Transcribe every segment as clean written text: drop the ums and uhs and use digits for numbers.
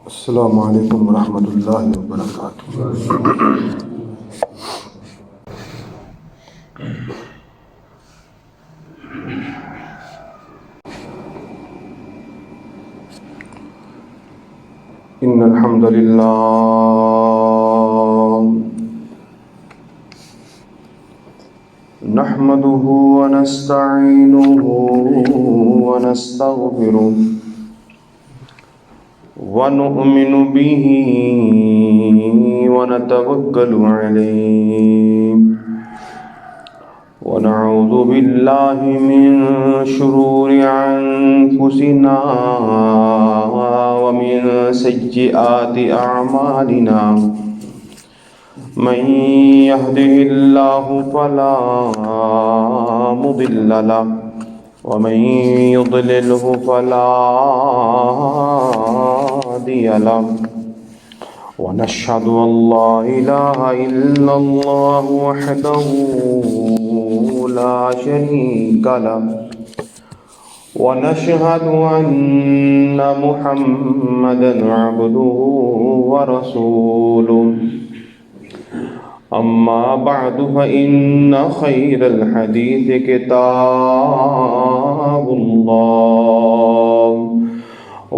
السلام علیکم ورحمۃ اللہ وبرکاتہ۔ ان الحمد للہ نحمده ونستعینه ونستغفره ونؤمن به ونتوکل علیہ ونعوذ باللہ من شرور انفسنا ومن سیئات اعمالنا من يهده الله فلا مضل له ومن يضلله فلا هادي له ونشهد أن لا إله إلا الله وحده لا شريك له ونشهد أن محمدا عبده ورسوله أما بعد فإن خير الحديث كتاب الله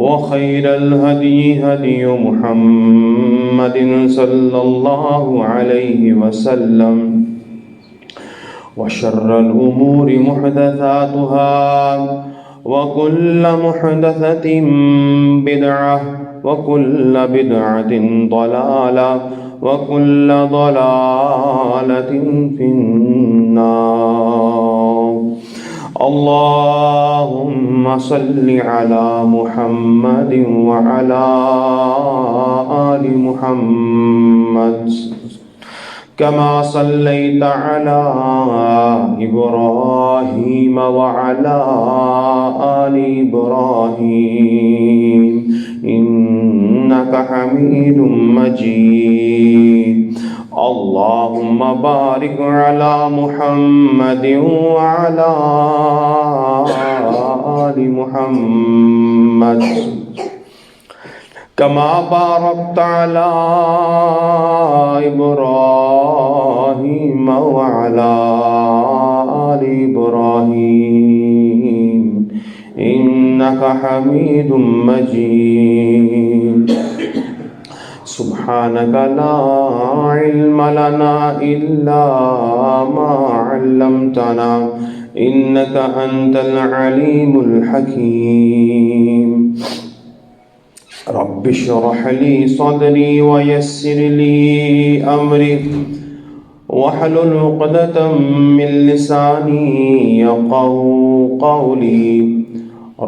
وخير الهدي هدي محمد صلى الله عليه وسلم وشر الأمور محدثاتها وكل محدثة بدعة وكل بدعة ضلالة وكل ضلالة في النار۔ اللهم صل على محمد وعلى آل محمد كما صليت على إبراهيم وعلى آل إبراهيم إنك حميد مجيد۔ اللهم بارك على محمد وعلى آل محمد كما باركت على إبراهيم وعلى آل إبراهيم إنك حميد مجيد۔ سبحانك لا علم لنا إلا ما علمتنا إنك أنت العليم الحكيم۔ رب اشرح لي صدري ويسر لي أمري واحلل عقدة من لساني يفقهوا قولي۔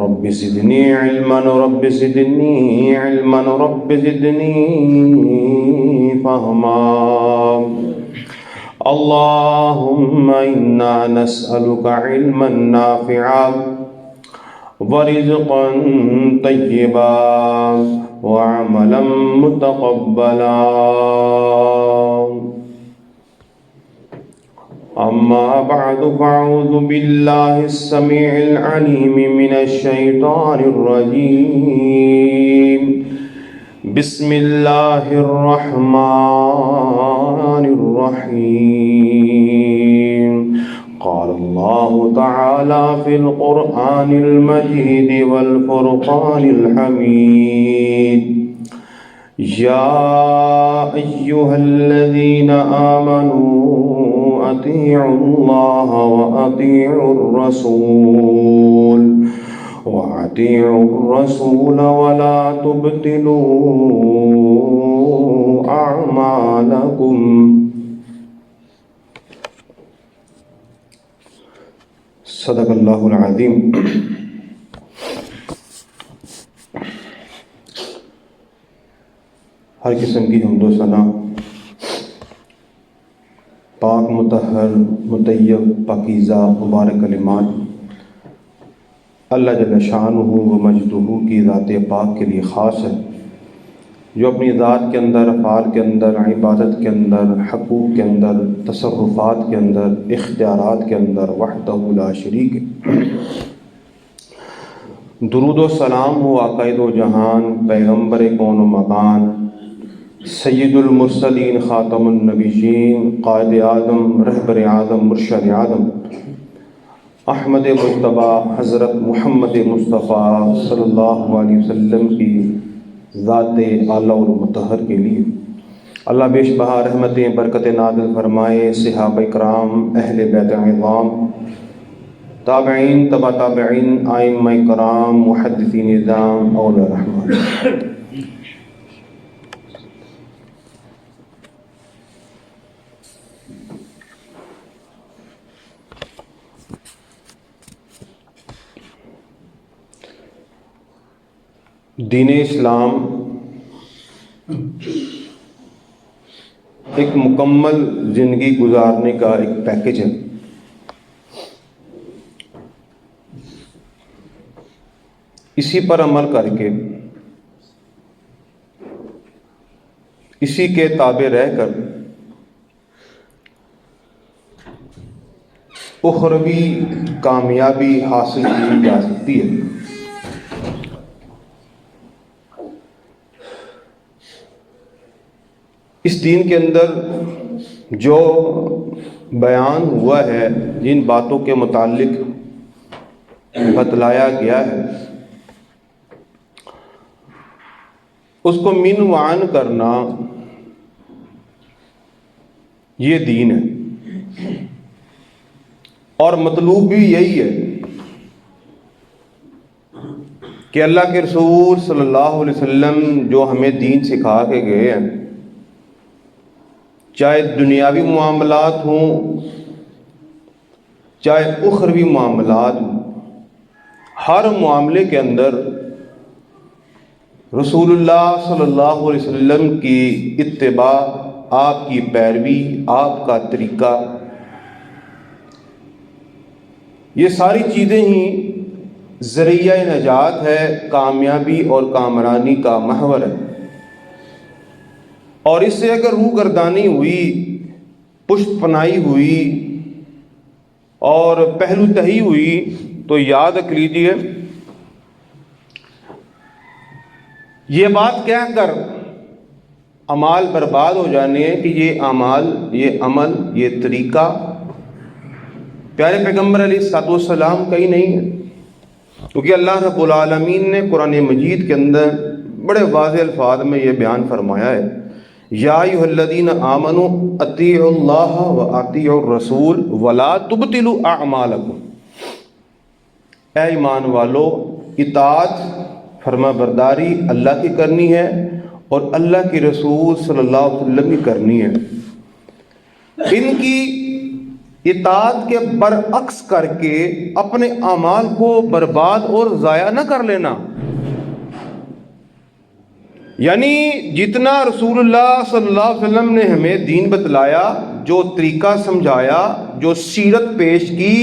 رب زدني علما رب زدني علما رب زدني فهما۔ اللهم إنا نسألك علما نافعا ورزقا طيبا وعملا متقبلا۔ أما بعد فأعوذ بالله السميع العليم من الشيطان الرجيم۔ بسم الله الرحمن الرحيم۔ قال الله تعالى في القرآن المجيد والفرقان الحميد: يا أيها الذين آمنوا أطيعوا الله وأطيعوا الرسول ولا تبطلوا أعمالكم۔ صدق اللہ العظیم۔ ہر قسم کی حمد و ثنا پاک مطہر مطیب پاکیزہ مبارک کلمات اللہ جل شانہ و مجدہ کی ذات پاک کے لیے خاص ہے، جو اپنی ذات کے اندر، افعال کے اندر، عبادت کے اندر، حقوق کے اندر، تصرفات کے اندر، اختیارات کے اندر وحدہ لا شریک ہے۔ درود و سلام ہو آقا دو جہان، پیغمبر کون و مکان، سید المرسلین خاتم النبیین، قائد اعظم رہبر اعظم مرشد اعظم، احمد مجتبیٰ حضرت محمد مصطفیٰ صلی اللہ علیہ وسلم کی ذات اعلیٰ اور مطہر کے لیے اللہ بیش بہا رحمتیں برکت نازل فرمائے۔ صحابہ کرام، اہل بیت اعظام، تابعین، تبع تابعین، ائمہ کرام، محدثین نظام، اولیاء الرحمن۔ دین اسلام ایک مکمل زندگی گزارنے کا ایک پیکج ہے۔ اسی پر عمل کر کے، اسی کے تابع رہ کر اخروی کامیابی حاصل کی جا سکتی ہے۔ اس دین کے اندر جو بیان ہوا ہے، جن باتوں کے متعلق بتلایا گیا ہے، اس کو عنوان کرنا یہ دین ہے، اور مطلوب بھی یہی ہے کہ اللہ کے رسول صلی اللہ علیہ وسلم جو ہمیں دین سکھا کے گئے ہیں، چاہے دنیاوی معاملات ہوں چاہے اخروی معاملات ہوں، ہر معاملے کے اندر رسول اللہ صلی اللہ علیہ وسلم کی اتباع، آپ کی پیروی، آپ کا طریقہ، یہ ساری چیزیں ہی ذریعہ نجات ہے، کامیابی اور کامرانی کا محور ہے۔ اور اس سے اگر روح گردانی ہوئی، پشت پناہی ہوئی اور پہلو تہی ہوئی تو یاد رکھ لیجیے، یہ بات کہہ کر اعمال برباد ہو جانے ہیں کہ یہ اعمال، یہ عمل، یہ طریقہ پیارے پیغمبر علیہ الصلوۃ والسلام کا ہی نہیں ہے، کیونکہ اللہ رب العالمین نے قرآن مجید کے اندر بڑے واضح الفاظ میں یہ بیان فرمایا ہے، یا ایھا الذین آمنوا اطیعوا اللہ واطیعوا الرسول ولا تبطلوا اعمالکم، اے ایمان والو، اطاعت، فرما برداری اللہ کی کرنی ہے اور اللہ کے رسول صلی اللہ علیہ وسلم کی کرنی ہے۔ ان کی اطاعت کے برعکس کر کے اپنے اعمال کو برباد اور ضائع نہ کر لینا، یعنی جتنا رسول اللہ صلی اللہ علیہ وسلم نے ہمیں دین بتلایا، جو طریقہ سمجھایا، جو سیرت پیش کی،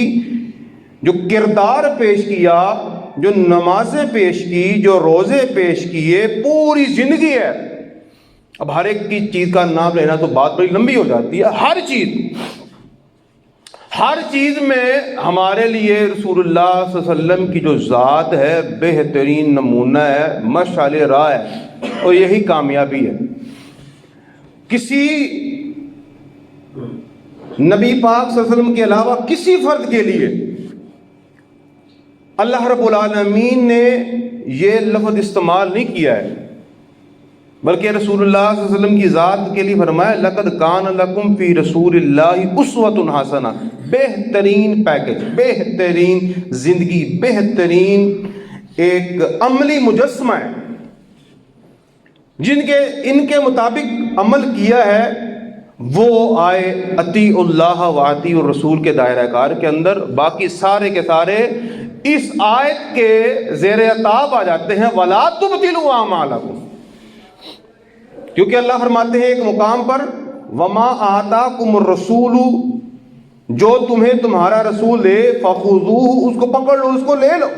جو کردار پیش کیا، جو نمازیں پیش کی، جو روزے پیش کیے، پوری زندگی ہے۔ اب ہر ایک کی چیز کا نام لینا تو بات بڑی لمبی ہو جاتی ہے۔ ہر چیز میں ہمارے لیے رسول اللہ صلی اللہ علیہ وسلم کی جو ذات ہے بہترین نمونہ ہے، مشعل راہ ہے، اور یہی کامیابی ہے۔ کسی نبی پاک صلی اللہ علیہ وسلم کے علاوہ کسی فرد کے لیے اللہ رب العالمین نے یہ لفظ استعمال نہیں کیا ہے، بلکہ رسول اللہ صلی اللہ علیہ وسلم کی ذات کے لیے فرمایا لقد کان لکم فی رسول اللہ اسوۃ حسنہ، بہترین پیکج، بہترین زندگی، بہترین ایک عملی مجسمہ ہے۔ ان کے مطابق عمل کیا ہے وہ آئے اطیع اللہ و اطیع الرسول کے دائرہ کار کے اندر، باقی سارے کے سارے اس آیت کے زیر عطاب آ جاتے ہیں، وَلَا تُبْطِلُوا أَعْمَالَكُمْ، کیونکہ اللہ فرماتے ہیں ایک مقام پر وَمَا آتَاكُمُ الرَّسُولُ، جو تمہیں تمہارا رسول دے فَخُذُوهُ، اس کو پکڑ لو، اس کو لے لو۔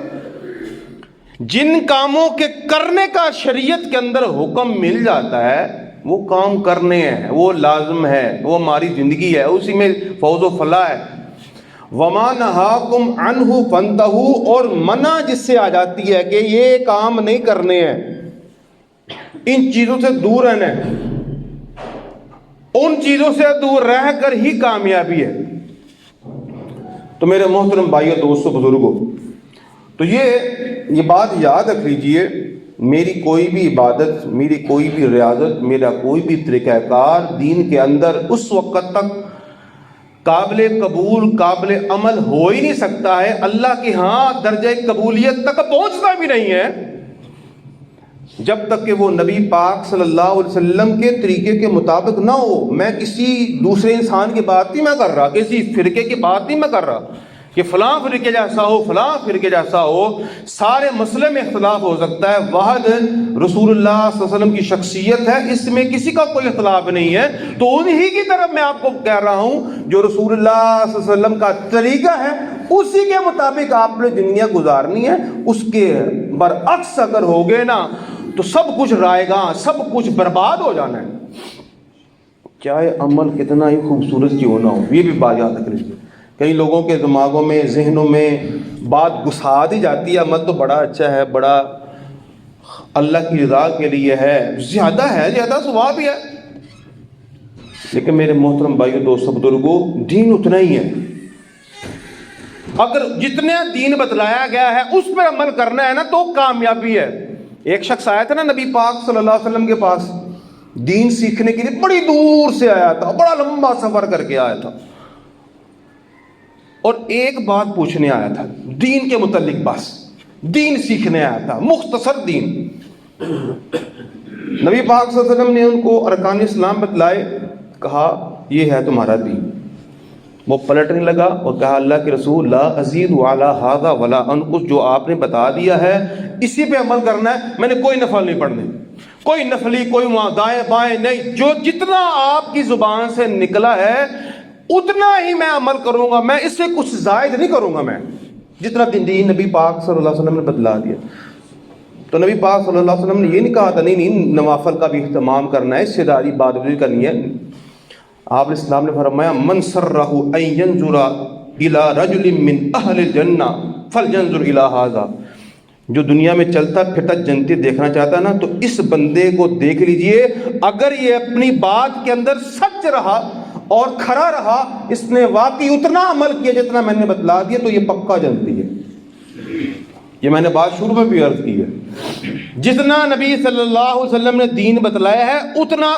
جن کاموں کے کرنے کا شریعت کے اندر حکم مل جاتا ہے وہ کام کرنے ہیں، وہ لازم ہے، وہ ہماری زندگی ہے، اسی میں فوز و فلاح ہے۔ وما نہاکم عنہ فانتہوا، اور منع جس سے آ جاتی ہے کہ یہ کام نہیں کرنے ہیں، ان چیزوں سے دور رہنا ہے، ان چیزوں سے دور رہ کر ہی کامیابی ہے۔ تو میرے محترم بھائیو، دوستو، بزرگوں، تو یہ بات یاد رکھ لیجئے، میری کوئی بھی عبادت، میری کوئی بھی ریاضت، میرا کوئی بھی طریقہ کار دین کے اندر اس وقت تک قابل قبول، قابل عمل ہو ہی نہیں سکتا ہے، اللہ کے ہاں درجہ قبولیت تک پہنچتا بھی نہیں ہے، جب تک کہ وہ نبی پاک صلی اللہ علیہ وسلم کے طریقے کے مطابق نہ ہو۔ میں کسی دوسرے انسان کی بات نہیں میں کر رہا، کسی فرقے کی بات نہیں میں کر رہا کہ فلاں فرقے جیسا ہو، فلاں فرقے جیسا ہو، سارے مسئلے میں اختلاف ہو سکتا ہے، واحد رسول اللہ صلی اللہ علیہ وسلم کی شخصیت ہے، اس میں کسی کا کوئی اختلاف نہیں ہے۔ تو انہی کی طرف میں آپ کو کہہ رہا ہوں جو رسول اللہ صلی اللہ علیہ وسلم کا طریقہ ہے، اسی کے مطابق آپ نے دنیا گزارنی ہے۔ اس کے برعکس اگر ہوگے نا تو سب کچھ رائے گا، سب کچھ برباد ہو جانا ہے، چاہے عمل کتنا ہی خوبصورت کیوں نہ ہو۔ یہ بھی بات یاد رکھ لیجیے، کئی لوگوں کے دماغوں میں، ذہنوں میں بات گھسا دی جاتی ہے، عمل تو بڑا اچھا ہے، بڑا اللہ کی رضا کے لیے ہے، زیادہ ہے، زیادہ ثواب ہی ہے، لیکن میرے محترم بھائیو، دوستو، بزرگوں، دین اتنا ہی ہے۔ اگر جتنا دین بتلایا گیا ہے اس پر عمل کرنا ہے نا تو کامیابی ہے۔ ایک شخص آیا تھا نا نبی پاک صلی اللہ علیہ وسلم کے پاس، دین سیکھنے کے لیے بڑی دور سے آیا تھا، بڑا لمبا سفر کر کے آیا تھا، اور ایک بات پوچھنے آیا تھا دین کے متعلق، بس دین سیکھنے آیا تھا، مختصر دین۔ نبی پاک صلی اللہ علیہ وسلم نے ان کو ارکان اسلام بتلائے، کہا یہ ہے تمہارا دین۔ وہ پلٹنے لگا اور کہا اللہ کے رسول، لا ازید علی ھذا ولا انقص، جو آپ نے بتا دیا ہے اسی پہ عمل کرنا ہے، میں نے کوئی نفل نہیں پڑھنے، کوئی نفلی، کوئی وہاں دائیں بائیں نہیں، جو جتنا آپ کی زبان سے نکلا ہے اتنا ہی میں عمل کروں گا، میں اس سے کچھ زائد نہیں کروں گا، میں جتنا دین نبی پاک صلی اللہ علیہ وسلم نے بتلا دیا۔ تو نبی پاک صلی اللہ علیہ وسلم نے یہ نہیں کہا تھا نہیں نوافل کا بھی اہتمام کرنا ہے، اس سے داری بات کرنی ہے۔ آپ علیہ السلام نے فرمایا من سرہ ان ینظر الی رجل من اہل الجنہ فلینظر الی ھذا، جو دنیا میں چلتا پھرتا جنتی دیکھنا چاہتا ہے نا تو اس بندے کو دیکھ لیجئے، اگر یہ اپنی بات کے اندر سچ رہا اور کھڑا رہا، اس نے واقعی اتنا عمل کیا جتنا میں نے بتلا دیا، تو یہ پکا جنتی ہے۔ یہ میں نے بات شروع میں بھی عرض کی ہے، جتنا نبی صلی اللہ علیہ وسلم نے دین بتلایا ہے اتنا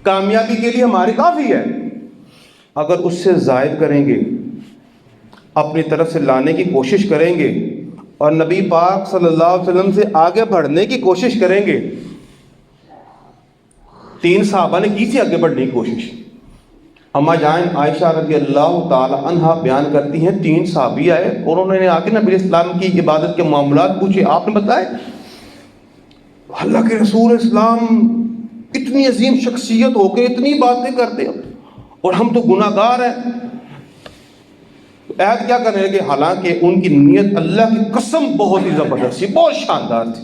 کامیابی کے لیے ہماری کافی ہے۔ اگر اس سے زائد کریں گے، اپنی طرف سے لانے کی کوشش کریں گے اور نبی پاک صلی اللہ علیہ وسلم سے آگے بڑھنے کی کوشش کریں گے، 3 صحابہ نے کی تھی آگے بڑھنے کی کوشش۔ اما جان عائشہ رضی اللہ تعالی عنہا بیان کرتی ہیں 3 صحابی آئے اور انہوں نے آ کے نبی اسلام کی عبادت کے معاملات پوچھے، آپ نے بتائے اللہ کے رسول اسلام اتنی عظیم شخصیت ہو کے اتنی باتیں کرتے ہیں اور ہم تو گناہ گار ہیں، عہد کیا کرنے لگے، حالانکہ ان کی نیت اللہ کی قسم بہت ہی زبردست تھی، بہت شاندار تھی۔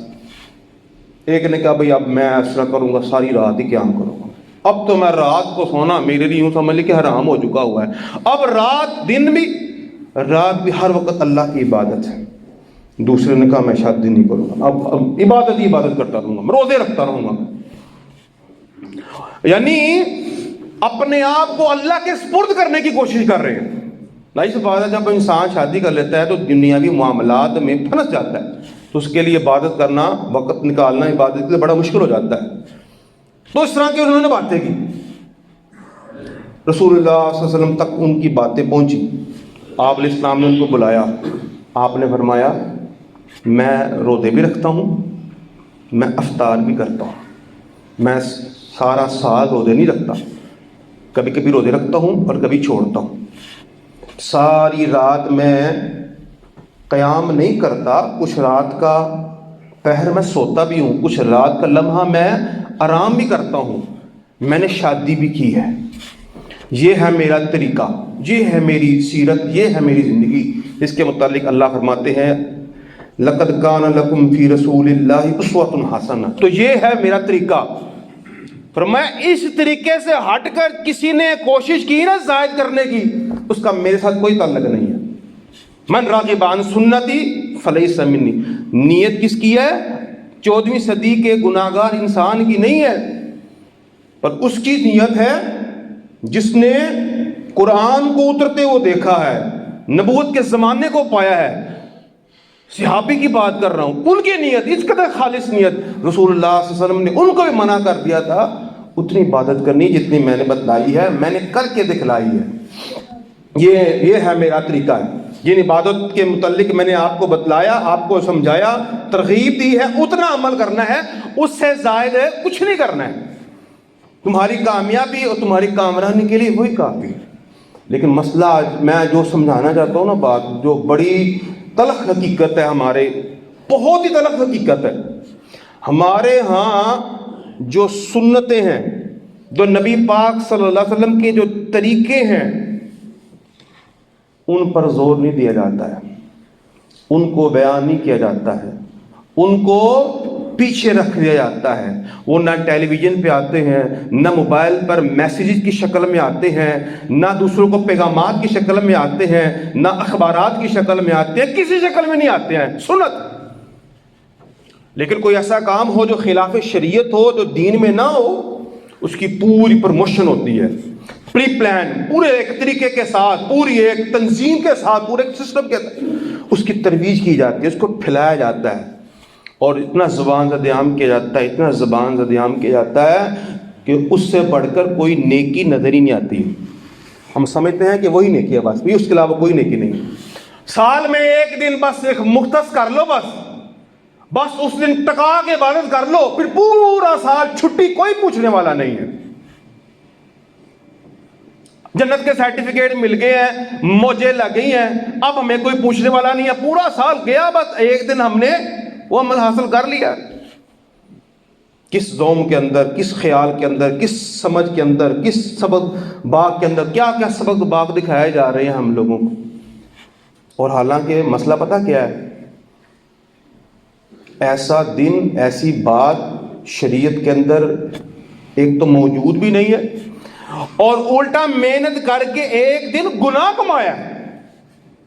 ایک نے کہا بھئی اب میں ایسا کروں گا ساری رات ہی قیام کروں گا، اب تو میں رات کو سونا میرے لیے یوں سمجھ لے کہ حرام ہو چکا ہوا ہے، اب رات بھی ہر وقت اللہ کی عبادت ہے۔ دوسرے نے کہا میں شادی نہیں کروں گا، اب عبادت ہی عبادت کرتا رہوں گا، میں روزے رکھتا رہوں گا۔ یعنی اپنے آپ کو اللہ کے سپرد کرنے کی کوشش کر رہے ہیں۔ ظاہر سی بات ہے جب انسان شادی کر لیتا ہے تو دنیاوی معاملات میں پھنس جاتا ہے، تو اس کے لیے عبادت کرنا، وقت نکالنا عبادت کے لیے بڑا مشکل ہو جاتا ہے۔ تو اس طرح کی انہوں نے باتیں کی، رسول اللہ صلی اللہ علیہ وسلم تک ان کی باتیں پہنچی۔ آپ علیہ السلام نے ان کو بلایا، آپ نے فرمایا میں روزے بھی رکھتا ہوں، میں افطار بھی کرتا ہوں، میں سارا سال روزے نہیں رکھتا، کبھی کبھی روزے رکھتا ہوں اور کبھی چھوڑتا ہوں، ساری رات میں قیام نہیں کرتا، کچھ رات کا پہر میں سوتا بھی ہوں، کچھ رات کا لمحہ میں آرام بھی کرتا ہوں، میں نے شادی بھی کی ہے۔ یہ ہے میرا طریقہ، یہ ہے میری سیرت، یہ ہے میری زندگی۔ اس کے متعلق اللہ فرماتے ہیں لَقَدْ كَانَ لَكُمْ فِي رَسُولِ اللَّهِ أُسْوَةٌ حَسَنَةٌ، تو یہ ہے میرا طریقہ۔ فرمایا اس طریقے سے ہٹ کر کسی نے کوشش کی نا زائد کرنے کی اس کا میرے ساتھ کوئی تعلق نہیں ہے. من راغب عن سنتی فلیس منی. نیت کس کی ہے؟ 14ویں صدی کے گناہگار انسان کی نہیں ہے، پر اس کی نیت ہے جس نے قرآن کو اترتے ہوئے دیکھا ہے، نبوت کے زمانے کو پایا ہے. صحابی کی بات کر رہا ہوں، ان کی نیت اس قدر خالص نیت. رسول اللہ صلی اللہ علیہ وسلم نے ان کو بھی منع کر دیا تھا اتنی عبادت کرنی جتنی میں نے بتلائی ہے، میں نے کر کے دکھلائی ہے. یہ ہے میرا طریقہ ہے. جن عبادت کے متعلق میں نے آپ کو بتلایا، آپ کو سمجھایا، ترغیب دی ہے، اتنا عمل کرنا ہے، اس سے زائد ہے کچھ نہیں کرنا ہے. تمہاری کامیابی اور تمہاری کامرانی کے لیے وہی کافی ہے. لیکن مسئلہ آج میں جو سمجھانا چاہتا ہوں نا، بات جو بڑی تلخ حقیقت ہے، ہمارے بہت ہی تلخ حقیقت ہے، ہمارے ہاں جو سنتیں ہیں، جو نبی پاک صلی اللہ علیہ وسلم کے جو طریقے ہیں، ان پر زور نہیں دیا جاتا ہے، ان کو بیان نہیں کیا جاتا ہے، ان کو پیچھے رکھ دیا جاتا ہے. وہ نہ ٹیلی ویژن پہ آتے ہیں، نہ موبائل پر میسیجز کی شکل میں آتے ہیں، نہ دوسروں کو پیغامات کی شکل میں آتے ہیں، نہ اخبارات کی شکل میں آتے ہیں، کسی شکل میں نہیں آتے ہیں. سنت. لیکن کوئی ایسا کام ہو جو خلاف شریعت ہو، جو دین میں نہ ہو، اس کی پوری پروموشن ہوتی ہے، پری پلان، پورے ایک طریقے کے ساتھ، پوری ایک تنظیم کے ساتھ، پورے ایک سسٹم کے ساتھ اس کی ترویج کی جاتی ہے، اس کو پھیلایا جاتا ہے، اور اتنا زبان زد عام کیا جاتا ہے، اتنا زبان زد عام کیا جاتا ہے کہ اس سے بڑھ کر کوئی نیکی نظر ہی نہیں آتی. ہم سمجھتے ہیں کہ وہی نیکی ہے، بس اس کے علاوہ کوئی نیکی نہیں. سال میں ایک دن بس ایک مختص کر لو، بس اس دن ٹکا کے عبادت کر لو، پھر پورا سال چھٹی، کوئی پوچھنے والا نہیں ہے. جنت کے سرٹیفکیٹ مل گئے ہیں، موجیں لگ گئی ہیں، اب ہمیں کوئی پوچھنے والا نہیں ہے. پورا سال گیا، بس ایک دن ہم نے وہ عمل حاصل کر لیا. کس ذوم کے اندر، کس خیال کے اندر، کس سمجھ کے اندر، کس سبق باغ کے اندر کیا کیا سبق باغ دکھائے جا رہے ہیں ہم لوگوں کو. اور حالانکہ مسئلہ پتہ کیا ہے؟ ایسا دن، ایسی بات شریعت کے اندر ایک تو موجود بھی نہیں ہے، اور الٹا محنت کر کے ایک دن گناہ کمایا ہے،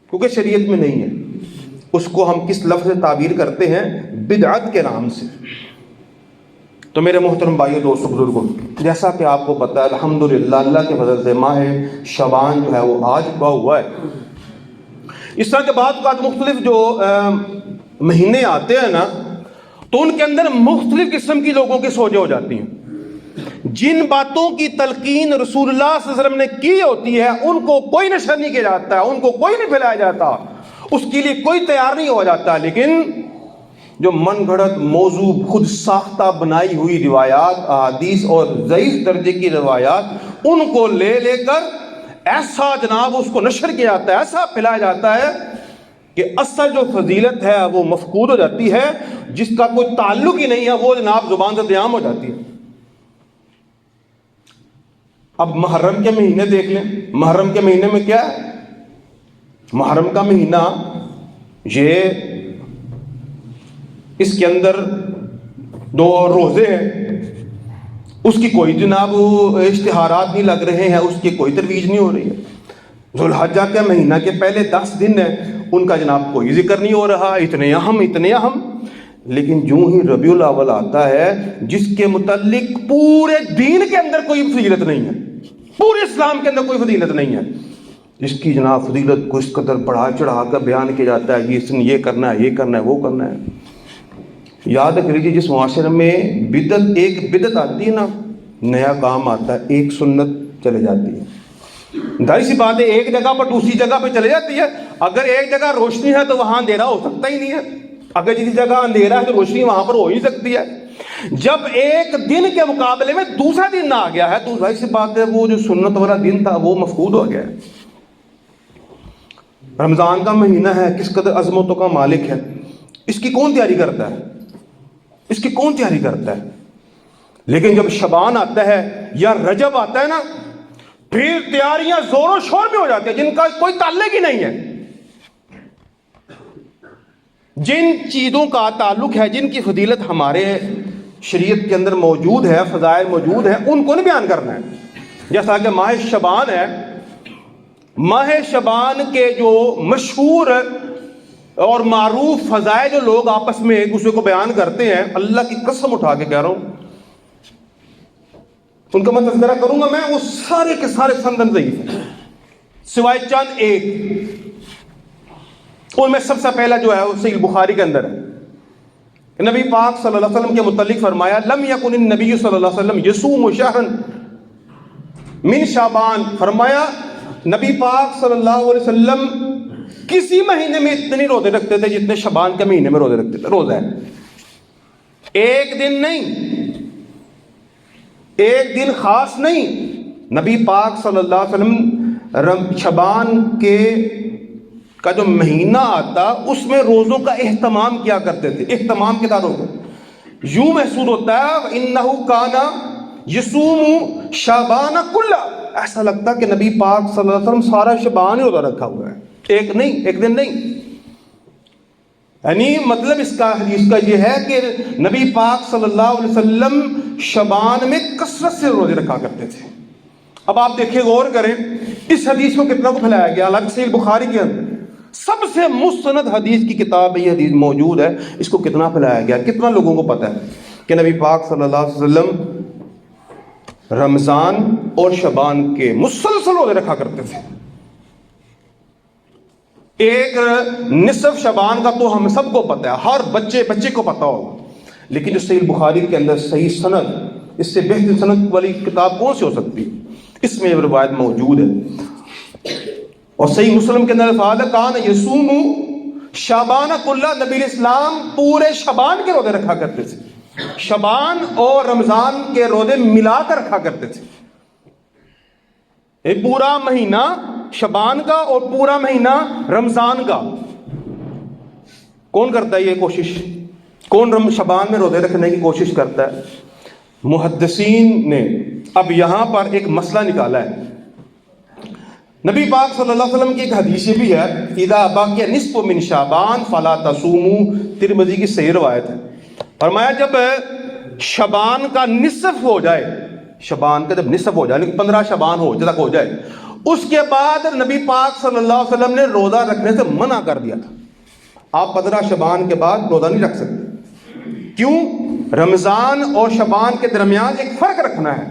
کیونکہ شریعت میں نہیں ہے. اس کو ہم کس لفظ سے تعبیر کرتے ہیں؟ بدعت کے نام سے. تو میرے محترم بھائیو، دوستو، بزرگوں، جیسا کہ آپ کو پتہ ہے الحمدللہ اللہ کے فضل سے ماہ شعبان جو ہے وہ آج کا ہوا ہے. اس طرح کے بعد مختلف جو مہینے آتے ہیں نا، تو ان کے اندر مختلف قسم کی لوگوں کی سوچیں ہو جاتی ہیں. جن باتوں کی تلقین رسول اللہ صلی اللہ علیہ وسلم نے کی ہوتی ہے، ان کو کوئی نشر نہیں کیا جاتا ہے، ان کو کوئی نہیں پھیلایا جاتا، اس کے لیے کوئی تیار نہیں ہو جاتا. لیکن جو من گھڑت موضوع، خود ساختہ بنائی ہوئی روایات، احادیث اور ضعیف درجے کی روایات، ان کو لے کر ایسا جناب اس کو نشر کیا جاتا ہے، ایسا پھیلایا جاتا ہے کہ اصل جو فضیلت ہے وہ مفقود ہو جاتی ہے، جس کا کوئی تعلق ہی نہیں ہے وہ جناب زبان سے عام ہو جاتی ہے. اب محرم کے مہینے دیکھ لیں. محرم کے مہینے میں کیا ہے؟ محرم کا مہینہ یہ اس کے اندر 2 روزے ہیں، اس کی کوئی جناب اشتہارات نہیں لگ رہے ہیں، اس کی کوئی ترویج نہیں ہو رہی ہے. ذوالحجہ کے مہینہ کے پہلے 10 دن ہیں، ان کا جناب کوئی ذکر نہیں ہو رہا، اتنے اہم. لیکن جو ہی ربیع الاول آتا ہے، جس کے متعلق پورے دین کے اندر کوئی فضیلت نہیں ہے، پورے اسلام کے اندر کوئی فضیلت نہیں ہے، جس کی جناب فضیلت کو اس قدر بڑھا چڑھا کر بیان کیا جاتا ہے، اس نے یہ کرنا ہے، یہ کرنا ہے، وہ کرنا ہے. یاد رکھ لیجیے، جس معاشرے میں ایک بدعت آتی ہے نا، نیا کام آتا ہے، ایک سنت چلے جاتی ہے. ظاہر سی بات ہے، ایک جگہ پر دوسری جگہ پہ چلے جاتی ہے. اگر ایک جگہ روشنی ہے تو وہاں اندھیرا ہو سکتا ہی نہیں ہے، اگر جس جگہ اندھیرا ہے تو روشنی وہاں پر ہو ہی سکتی ہے. جب ایک دن کے مقابلے میں دوسرا دن آ گیا ہے تو ظاہر سی بات ہے وہ جو سنت والا دن تھا وہ مفقود ہو گیا ہے. رمضان کا مہینہ ہے، کس قدر عظمتوں کا مالک ہے، اس کی کون تیاری کرتا ہے؟ اس کی کون تیاری کرتا ہے؟ لیکن جب شعبان آتا ہے یا رجب آتا ہے نا، پھر تیاریاں زور و شور میں ہو جاتی ہیں، جن کا کوئی تعلق ہی نہیں ہے. جن چیزوں کا تعلق ہے، جن کی فضیلت ہمارے شریعت کے اندر موجود ہے، فضائل موجود ہیں، ان کو نہیں بیان کرنا ہے. جیسا کہ ماہ شعبان ہے، ماہ شبان کے جو مشہور اور معروف فضائل جو لوگ آپس میں ایک دوسرے کو بیان کرتے ہیں، اللہ کی قسم اٹھا کے کہہ رہا ہوں، ان کا میں تذکرہ کروں گا، میں وہ سارے کے سارے سند ضعیف ہیں سوائے چند ایک. ان میں سب سے پہلا جو ہے وہ صحیح بخاری کے اندر ہے. نبی پاک صلی اللہ علیہ وسلم کے متعلق فرمایا لم یکن النبی صلی اللہ علیہ وسلم یصوم شہرا من شعبان. فرمایا نبی پاک صلی اللہ علیہ وسلم کسی مہینے میں اتنے نہیں روزے رکھتے تھے جتنے شعبان کے مہینے میں روزے رکھتے تھے. روزہ ہے، ایک دن نہیں، ایک دن خاص نہیں. نبی پاک صلی اللہ علیہ وسلم شعبان کے کا جو مہینہ آتا اس میں روزوں کا اہتمام کیا کرتے تھے. اہتمام کے داروں کو یوں محسوس ہوتا ہے انہو کانا یصوم شعبان کلہ، ایسا لگتا کہ نبی پاک صلی اللہ علیہ وسلم سارا شعبان ہی روزہ رکھا ہوا ہے، ایک نہیں، ایک دن نہیں. یعنی مطلب اس کا حدیث کا یہ ہے کہ نبی پاک صلی اللہ علیہ وسلم شعبان میں کثرت سے روزے رکھا کرتے تھے. اب آپ دیکھیں، غور کریں اس حدیث کو کتنا کو پھیلایا گیا. حالانکہ صحیح بخاری کے اندر سب سے مستند حدیث کی کتاب یہ حدیث موجود ہے، اس کو کتنا پھیلایا گیا. کتنا لوگوں کو پتہ ہے کہ نبی پاک صلی اللہ علیہ وسلم رمضان اور شعبان کے مسلسل روزے رکھا کرتے تھے. ایک نصف شعبان کا تو ہم سب کو پتہ ہے، ہر بچے کو پتہ ہوگا، لیکن جو صحیح بخاری کے اندر صحیح سند، اس سے بہتر سند والی کتاب کون سی ہو سکتی؟ اس میں یہ روایت موجود ہے. اور صحیح مسلم کے اندر الفاظ ہے کان یصوم شعبان کلہ، نبی اسلام پورے شعبان کے روزے رکھا کرتے تھے. شعبان اور رمضان کے روزے ملا کر رکھا کرتے تھے. ایک پورا مہینہ شعبان کا اور پورا مہینہ رمضان کا. کون کرتا ہے یہ کوشش؟ کون شعبان میں روزے رکھنے کی کوشش کرتا ہے؟ محدثین نے اب یہاں پر ایک مسئلہ نکالا ہے. نبی پاک صلی اللہ علیہ وسلم کی ایک حدیث بھی ہے اذا بقی نصف من شعبان فلا تصوموا، ترمذی کی صحیح روایت ہے. فرمایا جب شعبان کا نصف ہو جائے، شعبان کا جب نصف ہو جائے، 15 شعبان تک ہو جائے، اس کے بعد نبی پاک صلی اللہ علیہ وسلم نے روزہ رکھنے سے منع کر دیا تھا. آپ 15 شعبان کے بعد روزہ نہیں رکھ سکتے. کیوں؟ رمضان اور شعبان کے درمیان ایک فرق رکھنا ہے،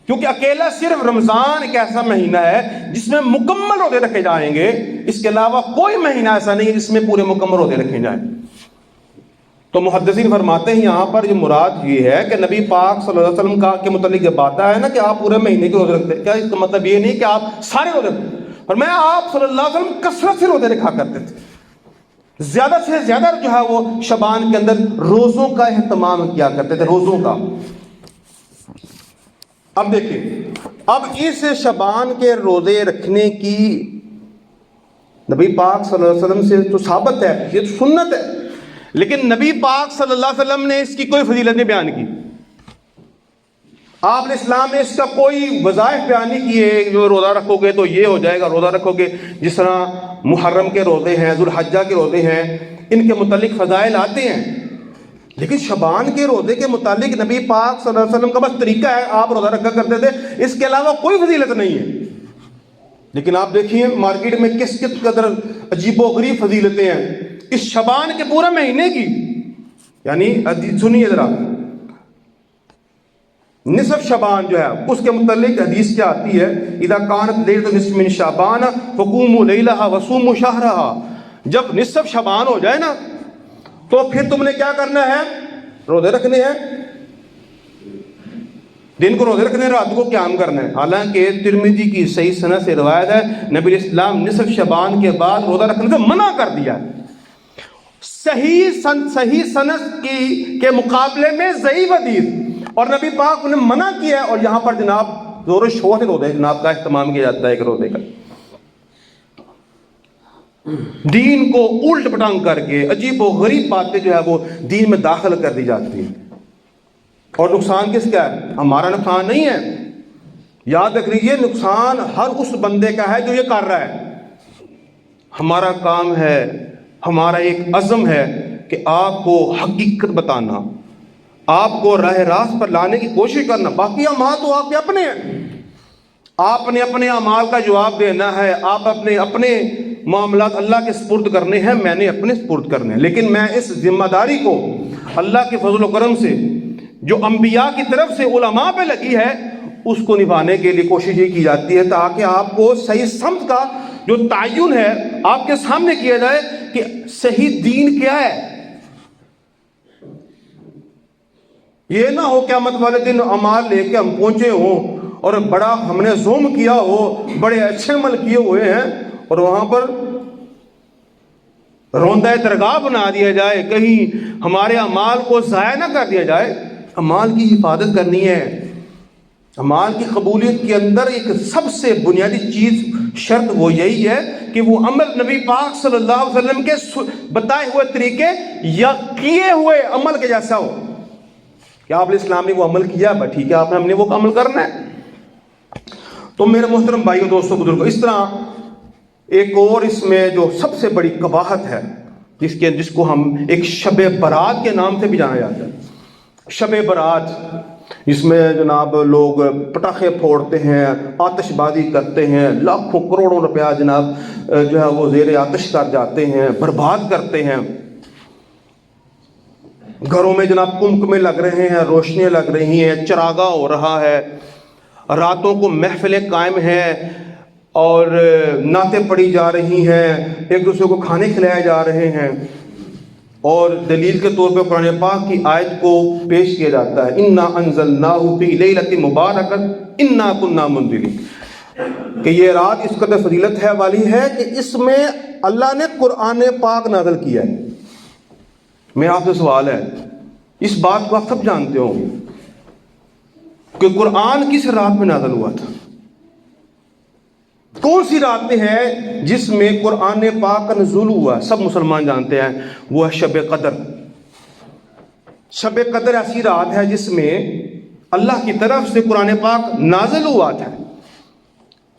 کیونکہ اکیلا صرف رمضان ایک ایسا مہینہ ہے جس میں مکمل روزے رکھے جائیں گے. اس کے علاوہ کوئی مہینہ ایسا نہیں ہے جس میں پورے مکمل روزے رکھے جائیں. تو محدثین فرماتے ہیں یہاں پر جو مراد یہ ہے کہ نبی پاک صلی اللہ علیہ وسلم کا کے متعلق یہ بات ہے نا کہ آپ پورے مہینے کے روزے رکھتے ہیں، کیا اس کا مطلب یہ نہیں کہ آپ سارے روزے رکھتے ہیں؟ فرمایا آپ صلی اللہ علیہ وسلم کثرت سے روزے رکھا کرتے تھے، زیادہ سے زیادہ جو ہے وہ شعبان کے اندر روزوں کا اہتمام کیا کرتے تھے، روزوں کا. اب دیکھیں، اب اس شعبان کے روزے رکھنے کی نبی پاک صلی اللہ علیہ وسلم سے تو ثابت ہے، یہ تو سنت ہے، لیکن نبی پاک صلی اللہ علیہ وسلم نے اس کی کوئی فضیلت نہیں بیان کی. آپ نے اسلام نے اس کا کوئی وظائف بیان نہیں کیے، جو روزہ رکھو گے تو یہ ہو جائے گا، روزہ رکھو گے جس طرح محرم کے روزے ہیں، ذوالحجہ کے روزے ہیں، ان کے متعلق فضائل آتے ہیں. لیکن شعبان کے روزے کے متعلق نبی پاک صلی اللہ علیہ وسلم کا بس طریقہ ہے، آپ روزہ رکھا کرتے تھے، اس کے علاوہ کوئی فضیلت نہیں ہے. لیکن آپ دیکھیے مارکیٹ میں کس قدر عجیب و غریب فضیلتیں ہیں اس شعبان کے پورے مہینے کی. یعنی سنیے ذرا، نصف شعبان جو ہے اس کے متعلق حدیث کیا آتی ہے؟ اذا کانت لیلۃ نصف من شعبان فقوموا لیلها وصوموا شهرها. جب نصف شعبان ہو جائے نا تو پھر تم نے کیا کرنا ہے؟ روزے رکھنے ہیں، دن کو روزے رکھنے ہیں، رات کو قیام کرنا ہے. حالانکہ ترمذی کی صحیح سند سے روایت ہے نبی اسلام نصف شعبان کے بعد روزہ رکھنے سے منع کر دیا ہے. صحیح سند کے مقابلے میں ضعیف حدیث، اور نبی پاک نے منع کیا ہے، اور یہاں پر جناب زور و شور سے روزے جناب کا اہتمام کیا جاتا ہے. ایک روزے کا دین کو الٹ پٹانگ کر کے عجیب و غریب باتیں جو ہے وہ دین میں داخل کر دی جاتی ہیں. اور نقصان کس کا ہے؟ ہمارا نقصان نہیں ہے. یاد رکھ لیجیے نقصان ہر اس بندے کا ہے جو یہ کر رہا ہے. ہمارا کام ہے، ہمارا ایک عزم ہے کہ آپ کو حقیقت بتانا، آپ کو راہ راست پر لانے کی کوشش کرنا. باقی ہم تو آپ کے اپنے ہیں. آپ نے اپنے اعمال کا جواب دینا ہے، آپ اپنے معاملات اللہ کے سپرد کرنے ہیں، میں نے اپنے سپرد کرنے ہیں، لیکن میں اس ذمہ داری کو اللہ کے فضل و کرم سے جو انبیاء کی طرف سے علماء پہ لگی ہے اس کو نبھانے کے لیے کوشش یہ کی جاتی ہے تاکہ آپ کو صحیح سمت کا جو تعین ہے آپ کے سامنے کیا جائے کہ صحیح دین کیا ہے۔ یہ نہ ہو قیامت والے دن اعمال لے کے ہم پہنچے ہوں اور بڑا ہم نے زوم کیا ہو، بڑے اچھے عمل کیے ہوئے ہیں، اور وہاں پر روندہ درگاہ بنا دیا جائے، کہیں ہمارے اعمال کو ضائع نہ کر دیا جائے۔ اعمال کی حفاظت کرنی ہے۔ اعمال کی قبولیت کے اندر ایک سب سے بنیادی چیز شرط وہ یہی ہے کہ وہ عمل نبی پاک صلی اللہ علیہ وسلم کے بتائے ہوئے طریقے یا کیے ہوئے عمل کے جیسا ہو کہ آپ علیہ السلام نے وہ عمل کیا، ٹھیک ہے، آپ نے ہم نے وہ عمل کرنا ہے۔ تو میرے محترم بھائیوں، دوستوں، بزرگوں، اس طرح ایک اور اس میں جو سب سے بڑی قباحت ہے جس کو ہم ایک شب برات کے نام سے بھی جانا جاتا ہے، شب برات، جس میں جناب لوگ پٹاخے پھوڑتے ہیں، آتش بازی کرتے ہیں، لاکھوں کروڑوں روپیہ جناب جو ہے وہ زیر آتش کر جاتے ہیں، برباد کرتے ہیں۔ گھروں میں جناب کمکمے لگ رہے ہیں، روشنیاں لگ رہی ہیں، چراغاں ہو رہا ہے، راتوں کو محفلیں قائم ہیں اور نعتیں پڑھی جا رہی ہیں، ایک دوسرے کو کھانے کھلائے جا رہے ہیں، اور دلیل کے طور پہ قرآن پاک کی آیت کو پیش کیا جاتا ہے، انا انزلناہ فی لیلۃ مبارکۃ انا کنا منذرین، کہ یہ رات اس قدر فضیلت ہے والی ہے کہ اس میں اللہ نے قرآن پاک نازل کیا ہے۔ میرا آپ سے سوال ہے، اس بات کو آپ سب جانتے ہو کہ قرآن کس رات میں نازل ہوا تھا؟ کون سی راتیں ہیں جس میں قرآن پاک کا نزول ہوا؟ سب مسلمان جانتے ہیں، وہ ہے شب قدر۔ شب قدر ایسی رات ہے جس میں اللہ کی طرف سے قرآن پاک نازل ہوا تھا،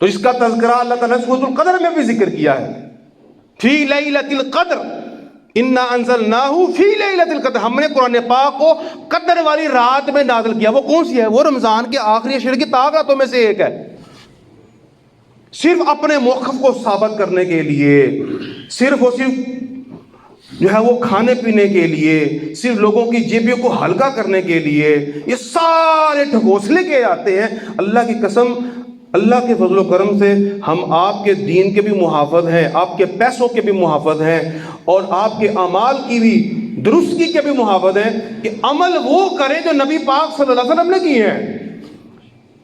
تو اس کا تذکرہ اللہ تعالیٰ نے سورۃ القدر میں بھی ذکر کیا ہے، فی لیلۃ القدر انا انزلناہ فی لیلۃ القدر، ہم نے قرآن پاک کو قدر والی رات میں نازل کیا۔ وہ کون سی ہے؟ وہ رمضان کے آخری عشر کی طاق راتوں میں سے ایک ہے۔ صرف اپنے موقف کو ثابت کرنے کے لیے، صرف اور صرف جو ہے وہ کھانے پینے کے لیے، صرف لوگوں کی جیبوں کو ہلکا کرنے کے لیے یہ سارے ڈھکوسلے کیے جاتے ہیں۔ اللہ کی قسم، اللہ کے فضل و کرم سے ہم آپ کے دین کے بھی محافظ ہیں، آپ کے پیسوں کے بھی محافظ ہیں، اور آپ کے اعمال کی بھی درستگی کے بھی محافظ ہیں کہ عمل وہ کریں جو نبی پاک صلی اللہ علیہ وسلم نے کیے ہیں۔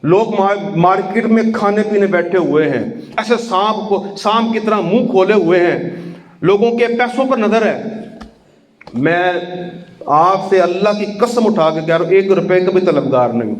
لوگ مارکیٹ میں کھانے پینے بیٹھے ہوئے ہیں، ایسے سانپ کی طرح منہ کھولے ہوئے ہیں، لوگوں کے پیسوں پر نظر ہے۔ میں آپ سے اللہ کی قسم اٹھا کے کہہ رہا ہوں، 1 روپے کا بھی طلبگار نہیں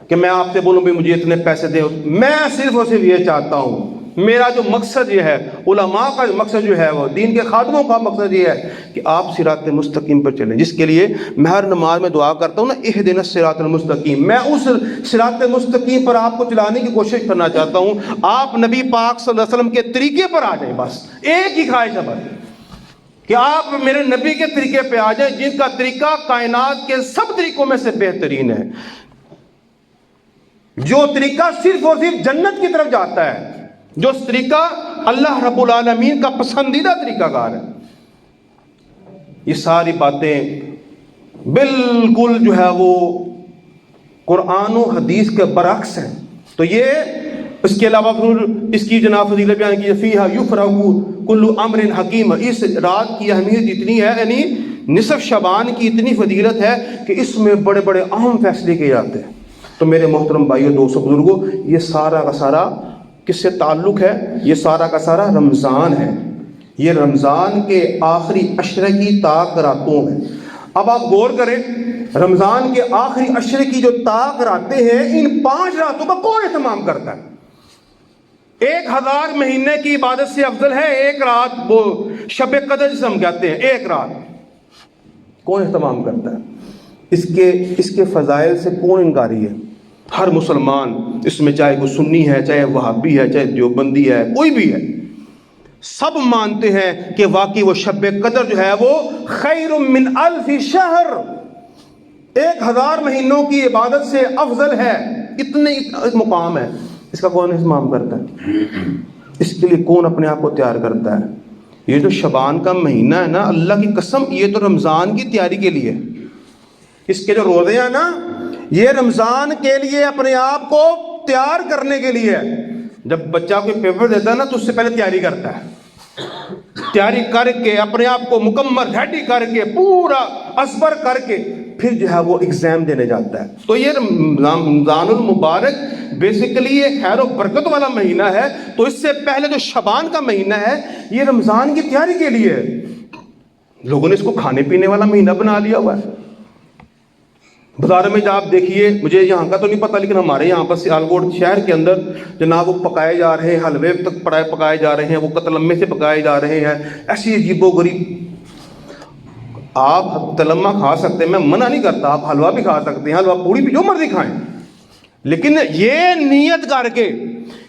کہ میں آپ سے بولوں بھی مجھے اتنے پیسے دے۔ میں صرف اور صرف یہ چاہتا ہوں، میرا جو مقصد یہ ہے، علماء کا مقصد جو ہے، وہ دین کے خادموں کا مقصد یہ ہے کہ آپ صراط مستقیم پر چلیں، جس کے لیے میں ہر نماز میں دعا کرتا ہوں نا، اہدنا الصراط المستقیم، میں اس صراط مستقیم پر آپ کو چلانے کی کوشش کرنا چاہتا ہوں۔ آپ نبی پاک صلی اللہ علیہ وسلم کے طریقے پر آ جائیں، بس ایک ہی خواہش ہے بس کہ آپ میرے نبی کے طریقے پہ آ جائیں، جن کا طریقہ کائنات کے سب طریقوں میں سے بہترین ہے، جو طریقہ صرف اور صرف جنت کی طرف جاتا ہے، جو طریقہ اللہ رب العالمین کا پسندیدہ طریقہ کار ہے۔ یہ ساری باتیں بالکل جو ہے وہ قرآن و حدیث کے برعکس ہیں۔ تو یہ اس کے علاوہ اس کی جناب فضیلت بیان کی، فیہا یفرغ کل امر حکیم، اس رات کی اہمیت اتنی ہے، یعنی نصف شعبان کی اتنی فضیلت ہے کہ اس میں بڑے بڑے اہم فیصلے کیے جاتے ہیں۔ تو میرے محترم بھائیوں، دوستوں، بزرگوں، یہ سارا کا سارا کس سے تعلق ہے؟ یہ سارا کا سارا رمضان ہے، یہ رمضان کے آخری عشرے کی طاق راتوں ہے۔ اب آپ غور کریں، رمضان کے آخری عشرے کی جو طاق راتیں ہیں، ان 5 راتوں کا کون اہتمام کرتا ہے؟ 1000 مہینے کی عبادت سے افضل ہے ایک رات، وہ شب قدر جسے ہم کہتے ہیں، ایک رات کون اہتمام کرتا ہے؟ اس کے فضائل سے کون انکاری ہے؟ ہر مسلمان، اس میں چاہے وہ سنی ہے، چاہے وہابی ہے، چاہے دیوبندی ہے، کوئی بھی ہے، سب مانتے ہیں کہ واقعی وہ شب قدر جو ہے وہ خیر من 1000 شہر، 1000 مہینوں کی عبادت سے افضل ہے، اتنے مقام ہے۔ اس کا کون اہتمام کرتا ہے؟ اس کے لیے کون اپنے آپ کو تیار کرتا ہے؟ یہ جو شعبان کا مہینہ ہے نا، اللہ کی قسم یہ تو رمضان کی تیاری کے لیے، اس کے جو روزے ہیں نا یہ رمضان کے لیے اپنے آپ کو تیار کرنے کے لیے ہے۔ جب بچہ کوئی پیپر دیتا ہے نا تو اس سے پہلے تیاری کرتا ہے، تیاری کر کے اپنے آپ کو مکمل ریڈی کر کے پورا ازبر کر کے پھر جو ہے وہ ایگزام دینے جاتا ہے۔ تو یہ رمضان المبارک بیسیکلی یہ خیر و برکت والا مہینہ ہے، تو اس سے پہلے جو شعبان کا مہینہ ہے یہ رمضان کی تیاری کے لیے ہے۔ لوگوں نے اس کو کھانے پینے والا مہینہ بنا لیا ہوا ہے۔ بازار میں جب آپ دیکھیے، مجھے یہاں کا تو نہیں پتہ لیکن ہمارے یہاں پر سیالکوٹ شہر کے اندر جناب وہ پکائے جا رہے ہیں، حلوے تک پکائے جا رہے ہیں، وہ قتلمے سے پکائے جا رہے ہیں، ایسی عجیب و غریب۔ آپ تلمہ کھا سکتے ہیں، میں منع نہیں کرتا، آپ حلوہ بھی کھا سکتے ہیں، حلوہ پوڑی بھی جو مرضی کھائیں، لیکن یہ نیت کر کے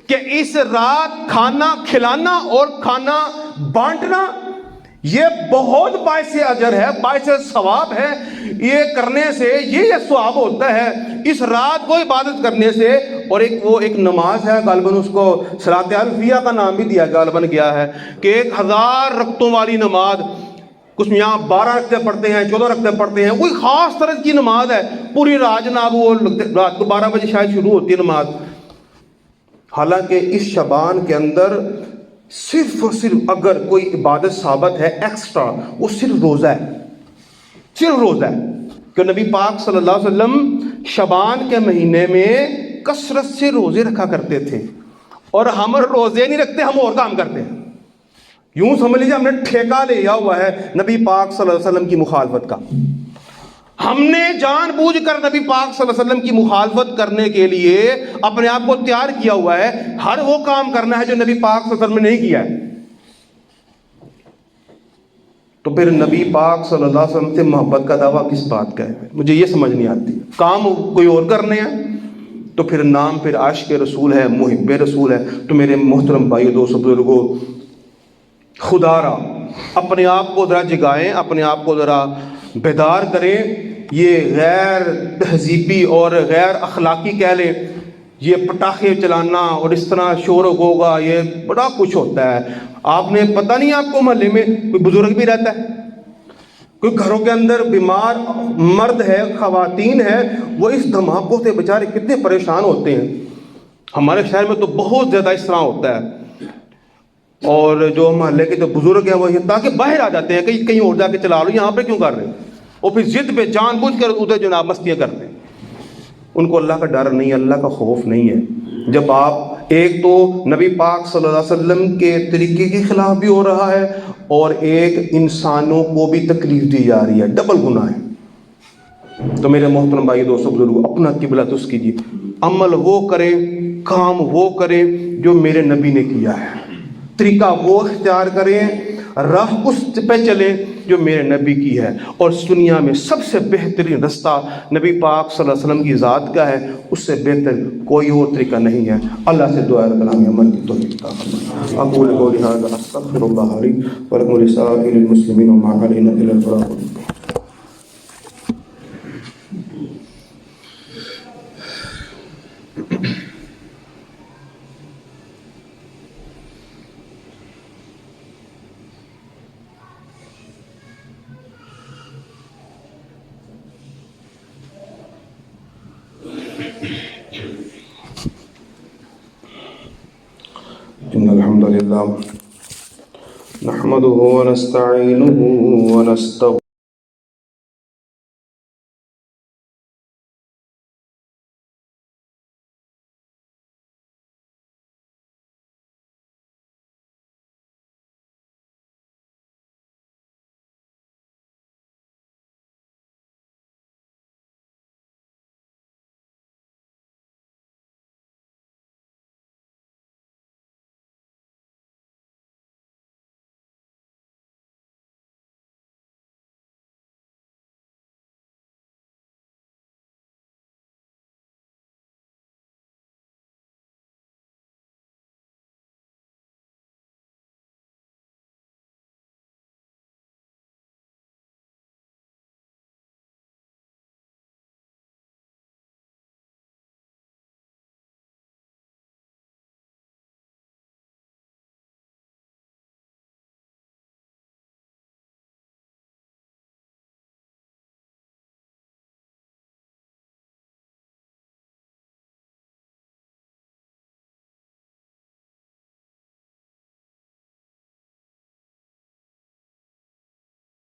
کہ اس رات کھانا کھلانا اور کھانا بانٹنا یہ بہت باعث اجر ہے، باعث ثواب ہے۔ یہ کرنے سے یہ ثواب ہوتا ہے اس رات کو عبادت کرنے سے۔ اور ایک نماز ہے، غالباً اس کو صلاۃ الفیہ کا نام بھی دیا غالباً گیا ہے، کہ 1000 رکعتوں والی نماز۔ کچھ یہاں 12 رکعتیں پڑھتے ہیں، 14 رکعتیں پڑھتے ہیں، کوئی خاص طرح کی نماز ہے، پوری رات جناب وہ رات کو 12 بجے شاید شروع ہوتی ہے نماز۔ حالانکہ اس شعبان کے اندر صرف اور صرف اگر کوئی عبادت ثابت ہے ایکسٹرا، وہ صرف روزہ ہے، صرف روزہ ہے۔ کہ نبی پاک صلی اللہ علیہ وسلم شعبان کے مہینے میں کثرت سے روزے رکھا کرتے تھے، اور ہم روزے نہیں رکھتے، ہم اور کام کرتے ہیں۔ یوں سمجھ لیجیے ہم نے ٹھیکہ لیا ہوا ہے نبی پاک صلی اللہ علیہ وسلم کی مخالفت کا۔ ہم نے جان بوجھ کر نبی پاک صلی اللہ علیہ وسلم کی مخالفت کرنے کے لیے اپنے آپ کو تیار کیا ہوا ہے، ہر وہ کام کرنا ہے جو نبی پاک صلی اللہ علیہ وسلم نے نہیں کیا ہے۔ تو پھر نبی پاک صلی اللہ علیہ وسلم سے محبت کا دعویٰ کس بات کا ہے؟ مجھے یہ سمجھ نہیں آتی۔ کام کوئی اور کرنے ہیں تو پھر نام پھر عاشق رسول ہے، محب رسول ہے۔ تو میرے محترم بھائیو، دوستو، بزرگو، خدا را اپنے آپ کو ذرا جگائیں، اپنے آپ کو ذرا بیدار کریں۔ یہ غیر تہذیبی اور غیر اخلاقی کہہ لیں، یہ پٹاخے چلانا اور اس طرح شور و غوغا، یہ بڑا کچھ ہوتا ہے۔ آپ نے پتہ نہیں آپ کو محلے میں کوئی بزرگ بھی رہتا ہے، کوئی گھروں کے اندر بیمار مرد ہے، خواتین ہے، وہ اس دھماکوں سے بیچارے کتنے پریشان ہوتے ہیں۔ ہمارے شہر میں تو بہت زیادہ اس طرح ہوتا ہے، اور جو محلے کے جو بزرگ ہیں وہ تاکہ باہر آ جاتے ہیں کہ کہیں اور جا کے چلا لو، یہاں پہ کیوں کر رہے ہیں، اور پھر ضد پہ جان بوجھ کر ادھر جناب مستیاں کرتے ہیں۔ ان کو اللہ کا ڈر نہیں ہے، اللہ کا خوف نہیں ہے۔ جب آپ ایک تو نبی پاک صلی اللہ علیہ وسلم کے طریقے کے خلاف بھی ہو رہا ہے، اور ایک انسانوں کو بھی تکلیف دی جا رہی ہے، ڈبل گناہ ہے۔ تو میرے محترم بھائی، دوستو، بزرگوں، اپنا قبلہ درست کیجیے، عمل وہ کریں، کام وہ کریں جو میرے نبی نے کیا ہے، طریقہ وہ اختیار کریں، راہ اس پہ چلیں جو میرے نبی کی ہے۔ اور اس دنیا میں سب سے بہترین رستہ نبی پاک صلی اللہ علیہ وسلم کی ذات کا ہے، اس سے بہتر کوئی اور طریقہ نہیں ہے۔ اللہ سے دعا رب العالمین عمل کی توفیق عطا فرمائے۔ اقول قولی ھذا استغفر اللہ لی ولکم ولسائر المسلمین وما علینا الا البلاغ۔ إن الحمد لله نحمده ونستعينه ونستغفره